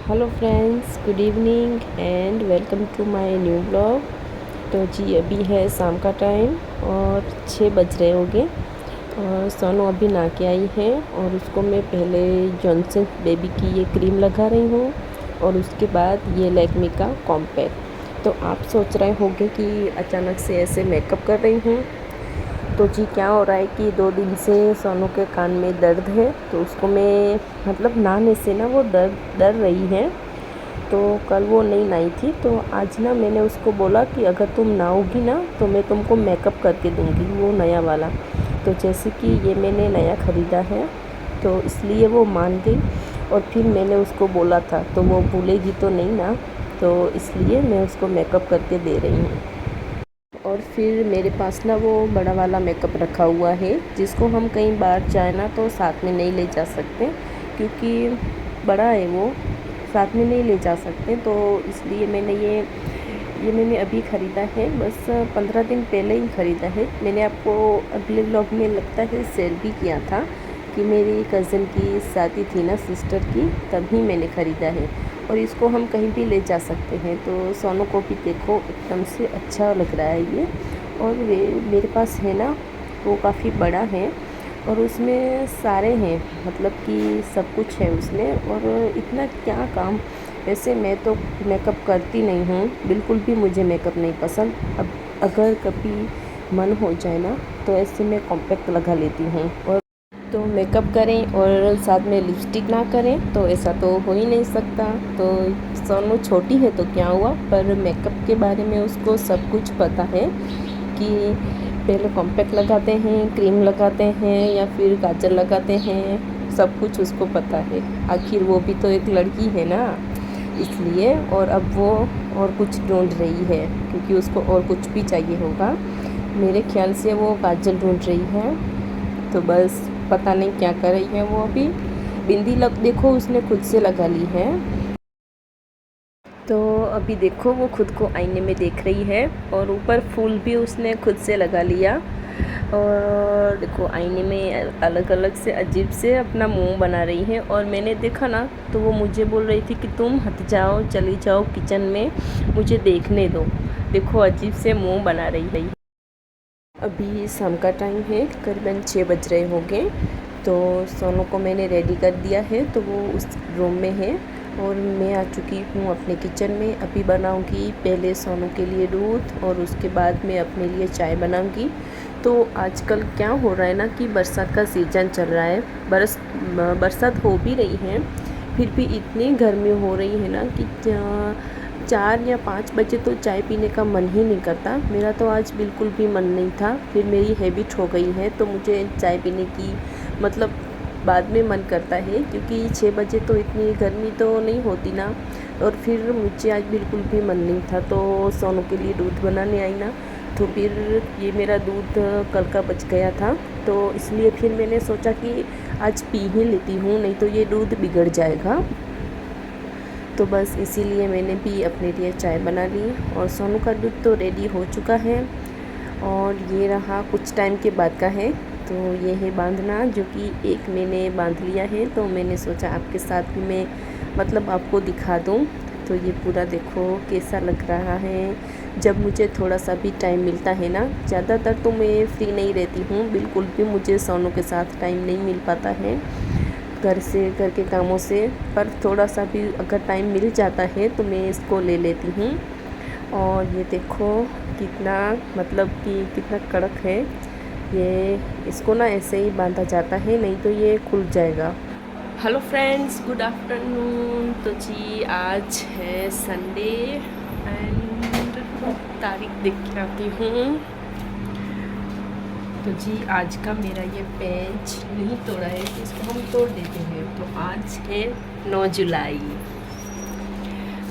Hello friends, good evening and welcome to my new blog. तो जी अभी है शाम का टाइम और 6 बज रहे होंगे और सोनू अभी नहा के आई है और उसको मैं पहले जॉनसन बेबी की ये क्रीम लगा रही हूँ और उसके बाद ये लैक्मे का कॉम्पैक्ट। तो आप सोच रहे होंगे कि अचानक से ऐसे मेकअप कर रही हूँ। तो जी क्या हो रहा है कि 2 दिन से सोनू के कान में दर्द है, तो उसको मैं मतलब नहाने से ना वो दर्द डर रही है। तो कल वो नहीं नहाई थी, तो आज ना मैंने उसको बोला कि अगर तुम नहाओगी ना तो मैं तुमको मेकअप करके दूंगी वो नया वाला। तो जैसे कि ये मैंने नया ख़रीदा है तो इसलिए वो मान गई। और फिर मैंने उसको बोला था तो वो भूलेगी तो नहीं ना, तो इसलिए मैं उसको मेकअप करके दे रही हूँ। और फिर मेरे पास ना वो बड़ा वाला मेकअप रखा हुआ है जिसको हम कई बार चाहे ना तो साथ में नहीं ले जा सकते, क्योंकि बड़ा है वो, साथ में नहीं ले जा सकते। तो इसलिए ये मैंने अभी ख़रीदा है, बस 15 दिन पहले ही ख़रीदा है। मैंने आपको अगले व्लॉग में लगता है शेयर भी किया था कि मेरी कज़न की शादी थी ना, सिस्टर की, तभी मैंने ख़रीदा है। और इसको हम कहीं भी ले जा सकते हैं। तो सोनू को भी देखो एकदम से अच्छा लग रहा है ये। और वे मेरे पास है ना, वो काफ़ी बड़ा है और उसमें सारे हैं, मतलब कि सब कुछ है उसमें। और इतना क्या काम, वैसे मैं तो मेकअप करती नहीं हूँ, बिल्कुल भी मुझे मेकअप नहीं पसंद। अब अगर कभी मन हो जाए ना तो ऐसे मैं कॉम्पैक्ट लगा लेती हूँ। और तो मेकअप करें और साथ में लिपस्टिक ना करें तो ऐसा तो हो ही नहीं सकता। तो सोनू छोटी है तो क्या हुआ, पर मेकअप के बारे में उसको सब कुछ पता है कि पहले कॉम्पैक्ट लगाते हैं, क्रीम लगाते हैं या फिर काजल लगाते हैं, सब कुछ उसको पता है। आखिर वो भी तो एक लड़की है ना, इसलिए। और अब वो और कुछ ढूंढ रही है क्योंकि उसको और कुछ भी चाहिए होगा। मेरे ख्याल से वो काजल ढूंढ रही है, तो बस पता नहीं क्या कर रही है वो अभी। बिंदी लग देखो उसने खुद से लगा ली है। तो अभी देखो वो खुद को आईने में देख रही है और ऊपर फूल भी उसने खुद से लगा लिया। और देखो आईने में अलग अलग से अजीब से अपना मुंह बना रही है। और मैंने देखा ना तो वो मुझे बोल रही थी कि तुम हट जाओ, चली जाओ किचन में, मुझे देखने दो। देखो अजीब से मुंह बना रही है। अभी शाम का टाइम है, करीबन 6 बज रहे होंगे। तो सोनू को मैंने रेडी कर दिया है, तो वो उस रूम में है और मैं आ चुकी हूँ अपने किचन में। अभी बनाऊँगी पहले सोनू के लिए दूध और उसके बाद मैं अपने लिए चाय बनाऊँगी। तो आजकल क्या हो रहा है ना कि बरसात का सीज़न चल रहा है, बरसात हो भी रही है, फिर भी इतनी गर्मी हो रही है ना कि 4 या 5 बजे तो चाय पीने का मन ही नहीं करता। मेरा तो आज बिल्कुल भी मन नहीं था, फिर मेरी हैबिट हो गई है तो मुझे चाय पीने की मतलब बाद में मन करता है, क्योंकि 6 बजे तो इतनी गर्मी तो नहीं होती ना। और फिर मुझे आज बिल्कुल भी मन नहीं था, तो सोनू के लिए दूध बनाने आई ना, तो फिर ये मेरा दूध कल का बच गया था, तो इसलिए फिर मैंने सोचा कि आज पी ही लेती हूँ, नहीं तो ये दूध बिगड़ जाएगा। तो बस इसीलिए मैंने भी अपने लिए चाय बना ली और सोनू का दूध तो रेडी हो चुका है। और ये रहा कुछ टाइम के बाद का है, तो ये है बांधना, जो कि एक मैंने बांध लिया है। तो मैंने सोचा आपके साथ भी मैं मतलब आपको दिखा दूँ। तो ये पूरा देखो कैसा लग रहा है। जब मुझे थोड़ा सा भी टाइम मिलता है ना, ज़्यादातर तो मैं फ्री नहीं रहती हूँ, बिल्कुल भी मुझे सोनू के साथ टाइम नहीं मिल पाता है घर के कामों से, पर थोड़ा सा भी अगर टाइम मिल जाता है तो मैं इसको ले लेती हूँ। और ये देखो कितना मतलब कि कितना कड़क है ये, इसको ना ऐसे ही बांधा जाता है, नहीं तो ये खुल जाएगा। Hello friends, good afternoon. तो जी आज है संडे एंड तारीख देख के आती हूँ। तो जी आज का मेरा ये पेज नहीं तोड़ा है, तो इसको हम तोड़ देते हैं। तो आज है 9 जुलाई।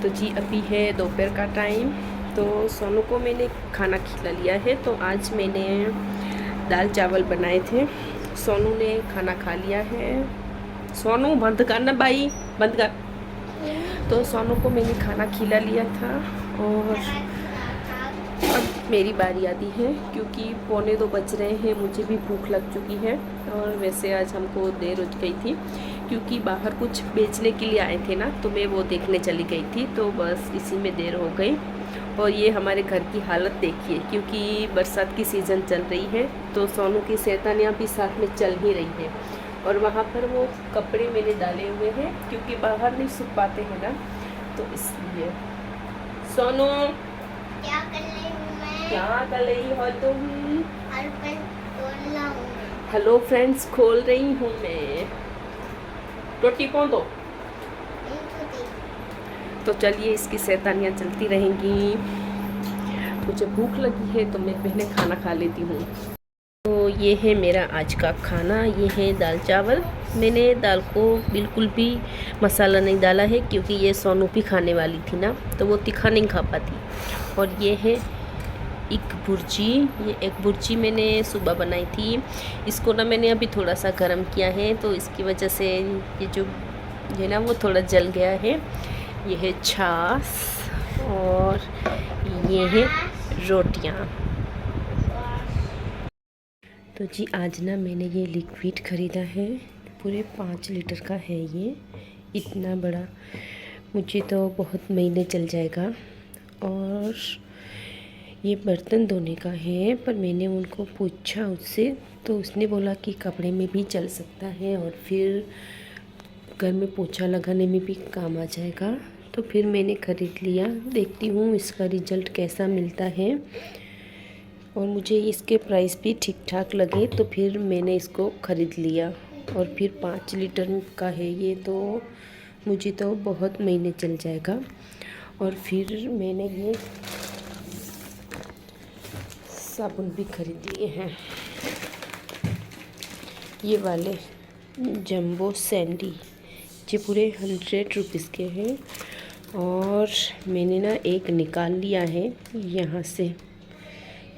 तो जी अभी है दोपहर का टाइम। तो सोनू को मैंने खाना खिला लिया है, तो आज मैंने दाल चावल बनाए थे, सोनू ने खाना खा लिया है। सोनू बंद कर ना भाई, बंद कर। तो सोनू को मैंने खाना खिला लिया था और अब मेरी बारी आती है, क्योंकि 1:45 बज रहे हैं, मुझे भी भूख लग चुकी है। और वैसे आज हमको देर हो गई थी, क्योंकि बाहर कुछ बेचने के लिए आए थे ना, तो मैं वो देखने चली गई थी, तो बस इसी में देर हो गई। और ये हमारे घर की हालत देखिए, क्योंकि बरसात की सीज़न चल रही है, तो सोनू की शैतानियाँ भी साथ में चल ही रही है। और वहाँ पर वो कपड़े मैंने डाले हुए हैं, क्योंकि बाहर नहीं सूख पाते हैं ना, तो इसलिए। सोनू क्या कर रही हूँ मैं? क्या कर रही हो तुम? हूँ। हेलो फ्रेंड्स, खोल रही हूँ मैं। रोटी कौन दो? तो चलिए, इसकी शैतानियाँ चलती रहेंगी। मुझे भूख लगी है, तो मैं पहले खाना खा लेती हूँ। तो ये है मेरा आज का खाना, ये है दाल चावल। मैंने दाल को बिल्कुल भी मसाला नहीं डाला है, क्योंकि ये सोनू भी खाने वाली थी ना, तो वो तीखा नहीं खा पाती। और ये है एक भुर्जी, ये एक भुर्जी मैंने सुबह बनाई थी। इसको ना मैंने अभी थोड़ा सा गर्म किया है, तो इसकी वजह से ये जो है ना वो थोड़ा जल गया है। ये है छाछ और ये है रोटियां। तो जी आज ना मैंने ये लिक्विड ख़रीदा है, पूरे 5 लीटर का है ये, इतना बड़ा। मुझे तो बहुत महीने चल जाएगा। और ये बर्तन धोने का है, पर मैंने उनको पूछा उससे, तो उसने बोला कि कपड़े में भी चल सकता है और फिर घर में पोछा लगाने में भी काम आ जाएगा। तो फिर मैंने ख़रीद लिया, देखती हूँ इसका रिज़ल्ट कैसा मिलता है। और मुझे इसके प्राइस भी ठीक ठाक लगे, तो फिर मैंने इसको ख़रीद लिया। और फिर 5 लीटर का है ये, तो मुझे तो बहुत महीने चल जाएगा। और फिर मैंने ये साबुन भी खरीद लिए हैं, ये वाले जंबो सैंडी, ये पूरे 100 रुपीज़ के हैं। और मैंने ना एक निकाल लिया है यहाँ से,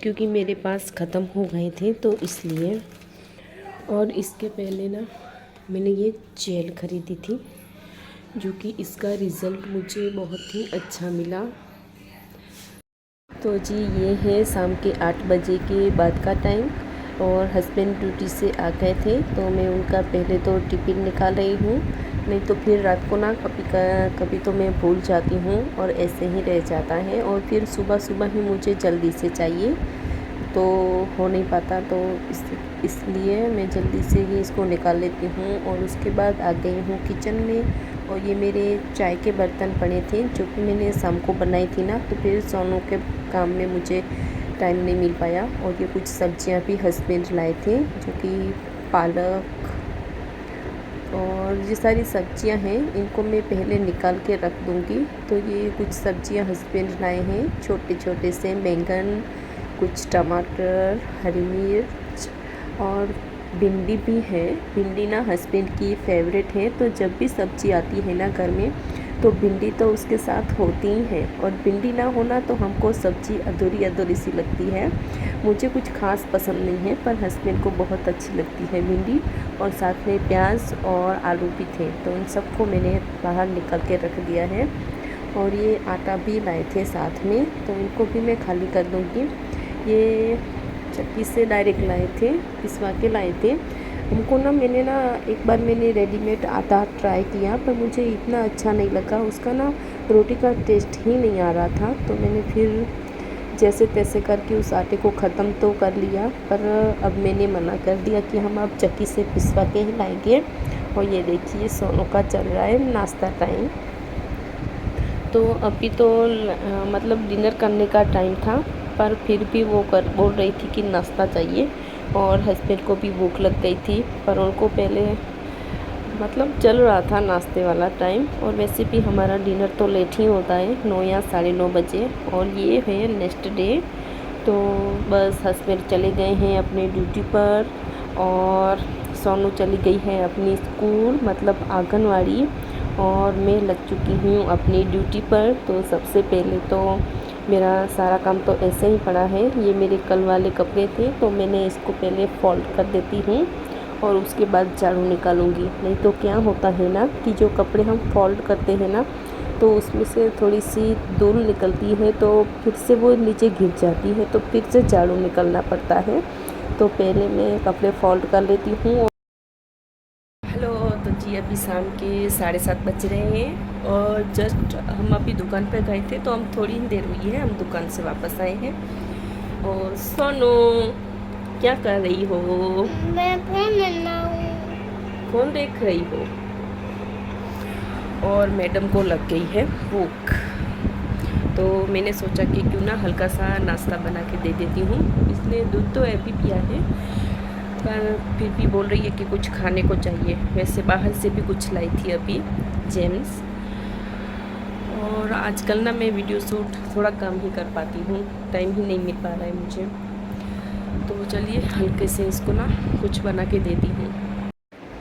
क्योंकि मेरे पास ख़त्म हो गए थे, तो इसलिए। और इसके पहले ना मैंने ये जेल ख़रीदी थी, जो कि इसका रिज़ल्ट मुझे बहुत ही अच्छा मिला। तो जी ये है शाम के 8 बजे के बाद का टाइम, और हस्बैंड ड्यूटी से आ गए थे, तो मैं उनका पहले तो टिफ़िन निकाल रही हूँ। नहीं तो फिर रात को ना कभी तो मैं भूल जाती हूँ और ऐसे ही रह जाता है। और फिर सुबह सुबह ही मुझे जल्दी से चाहिए, तो हो नहीं पाता, तो इसलिए मैं जल्दी से ही इसको निकाल लेती हूँ। और उसके बाद आ गई हूँ किचन में, और ये मेरे चाय के बर्तन पड़े थे, जो कि मैंने शाम को बनाई थी ना, तो फिर सोनू के काम में मुझे टाइम नहीं मिल पाया। और ये कुछ सब्जियां भी हस्बैंड लाए थे, जो कि पालक और ये सारी सब्जियां हैं, इनको मैं पहले निकाल के रख दूंगी। तो ये कुछ सब्जियां हस्बैंड लाए हैं, छोटे छोटे से बैंगन, कुछ टमाटर, हरी मिर्च और भिंडी भी है। भिंडी ना हस्बैंड की फेवरेट है, तो जब भी सब्जी आती है ना घर में, तो भिंडी तो उसके साथ होती ही है। और भिंडी ना होना तो हमको सब्ज़ी अधूरी अधूरी सी लगती है। मुझे कुछ खास पसंद नहीं है, पर हस्बैंड को बहुत अच्छी लगती है भिंडी। और साथ में प्याज और आलू भी थे, तो उन सबको मैंने बाहर निकाल के रख दिया है। और ये आटा भी लाए थे साथ में, तो इनको भी मैं खाली कर दूँगी। ये चक्की से डायरेक्ट लाए थे, पिसवा के लाए थे। हमको ना एक बार मैंने रेडीमेड आटा ट्राई किया, पर मुझे इतना अच्छा नहीं लगा, उसका ना रोटी का टेस्ट ही नहीं आ रहा था। तो मैंने फिर जैसे तैसे करके उस आटे को ख़त्म तो कर लिया, पर अब मैंने मना कर दिया कि हम अब चक्की से पिसवा के ही लाएंगे। और ये देखिए सोनू का चल रहा है नाश्ता टाइम। तो अभी तो मतलब डिनर करने का टाइम था, पर फिर भी वो बोल रही थी कि नाश्ता चाहिए। और हस्बैंड को भी भूख लग गई थी, पर उनको पहले मतलब चल रहा था नाश्ते वाला टाइम। और वैसे भी हमारा डिनर तो लेट ही होता है, 9 या 9:30 बजे। और ये है नेक्स्ट डे, तो बस हस्बैंड चले गए हैं अपने ड्यूटी पर, और सोनू चली गई है अपनी स्कूल मतलब आंगनवाड़ी, और मैं लग चुकी हूँ अपनी ड्यूटी पर। तो सबसे पहले तो मेरा सारा काम तो ऐसे ही पड़ा है। ये मेरे कल वाले कपड़े थे, तो मैंने इसको पहले फोल्ड कर देती हूँ और उसके बाद झाड़ू निकालूंगी। नहीं तो क्या होता है ना कि जो कपड़े हम फोल्ड करते हैं ना, तो उसमें से थोड़ी सी धूल निकलती है, तो फिर से वो नीचे गिर जाती है, तो फिर से झाड़ू निकलना पड़ता है। तो पहले मैं कपड़े फोल्ड कर लेती हूँ। हेलो, तो जी अभी अभी शाम के 7:30 बज रहे हैं और जस्ट हम अभी दुकान पे गए थे, तो हम थोड़ी ही देर हुई है हम दुकान से वापस आए हैं। और सोनू क्या कर रही हो? मैं फोन लेना हूँ। फ़ोन देख रही हो? और मैडम को लग गई है भूख, तो मैंने सोचा कि क्यों ना हल्का सा नाश्ता बना के दे देती हूँ। इसने दूध तो अभी पिया है, पर फिर भी बोल रही है कि कुछ खाने को चाहिए। वैसे बाहर से भी कुछ लाई थी अभी जेम्स। और आजकल ना मैं वीडियो शूट थोड़ा कम ही कर पाती हूँ, टाइम ही नहीं मिल पा रहा है मुझे। तो चलिए हल्के से इसको ना कुछ बना के देती हूँ।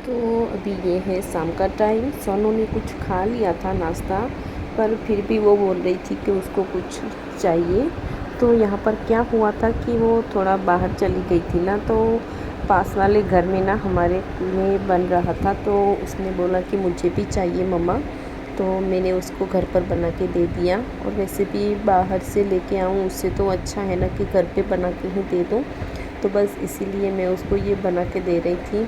तो अभी ये है शाम का टाइम। सोनू ने कुछ खा लिया था नाश्ता, पर फिर भी वो बोल रही थी कि उसको कुछ चाहिए। तो यहाँ पर क्या हुआ था कि वो थोड़ा बाहर चली गई थी ना, तो पास वाले घर में ना हमारे में बन रहा था, तो उसने बोला कि मुझे भी चाहिए मम्मा। तो मैंने उसको घर पर बना के दे दिया। और वैसे भी बाहर से लेके आऊँ उससे तो अच्छा है ना कि घर पे बना के ही दे दूँ, तो बस इसीलिए मैं उसको ये बना के दे रही थी।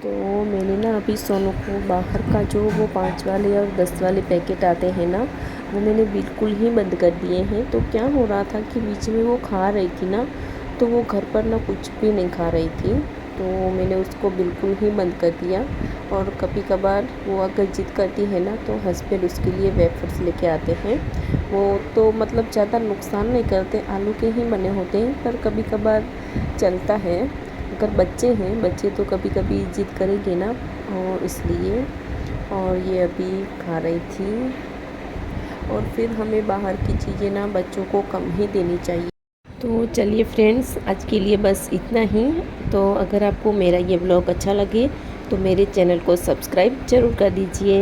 तो मैंने ना अभी सोनू को बाहर का जो वो 5 वाले और 10 वाले पैकेट आते हैं ना, वो मैंने बिल्कुल ही बंद कर दिए हैं। तो क्या हो रहा था कि बीच में वो खा रही थी ना, तो वो घर पर ना कुछ भी नहीं खा रही थी, तो मैंने उसको बिल्कुल ही बंद कर दिया। और कभी कभार वो अगर जिद करती है ना, तो हस्बैंड उसके लिए वेफर्स लेके आते हैं। वो तो मतलब ज़्यादा नुकसान नहीं करते, आलू के ही बने होते हैं, पर कभी कभार चलता है। अगर बच्चे तो कभी कभी जिद करेंगे ना, और इसलिए। और ये अभी खा रही थी। और फिर हमें बाहर की चीज़ें ना बच्चों को कम ही देनी चाहिए। तो चलिए फ्रेंड्स, आज के लिए बस इतना ही। तो अगर आपको मेरा ये ब्लॉग अच्छा लगे तो मेरे चैनल को सब्सक्राइब ज़रूर कर दीजिए।